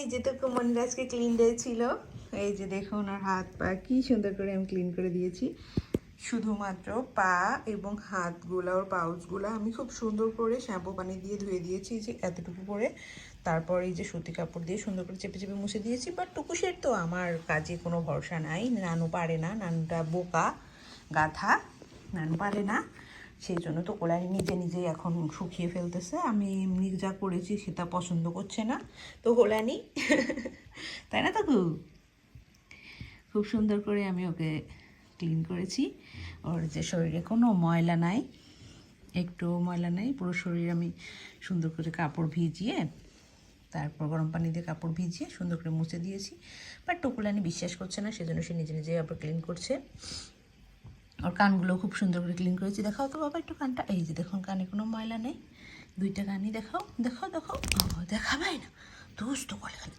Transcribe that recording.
এই যে তো কুমনির আজকে ক্লিন ডে ছিল। এই যে দেখুন আর হাত পা কি সুন্দর করে আমি ক্লিন করে দিয়েছি। শুধুমাত্র পা এবং হাতগুলো ওর পাউচগুলো আমি খুব সুন্দর করে শ্যাম্পু পানি দিয়ে ধুয়ে দিয়েছি, যে এতটুকু করে। তারপর এই যে সুতি কাপড় দিয়ে সুন্দর করে চেপে চেপে মুছে দিয়েছি। বাট টুকুসের তো আমার কাজে কোনো ভরসা নাই, নানু পারে না, নানুটা বোকা গাধা, নানু পারে না। সেই জন্য তো কোলানি নিজে নিজেই এখন শুকিয়ে ফেলতেছে। আমি এমনি যা করেছি সেটা পছন্দ করছে না, তো কোলানি তাই না তো খুব সুন্দর করে আমি ওকে ক্লিন করেছি। ওর যে শরীরে কোনো ময়লা নাই, একটু ময়লা নাই, পুরো শরীর আমি সুন্দর করে কাপড় ভিজিয়ে, তারপর গরম পানি দিয়ে কাপড় ভিজিয়ে সুন্দর করে মুছে দিয়েছি। বাট টুকুলানি বিশ্বাস করছে না, সেজন্য সে নিজে নিজেই আবার ক্লিন করছে। ওর কানগুলো খুব সুন্দর করে ক্লিন করেছি। দেখাও তো বাবা একটু কানটা, এই যে দেখুন কানে কোনো ময়লা নেই, দুইটা কানই দেখাও দেখাও দেখাও। দেখাবাই না, দুষ্ট বলে খালি।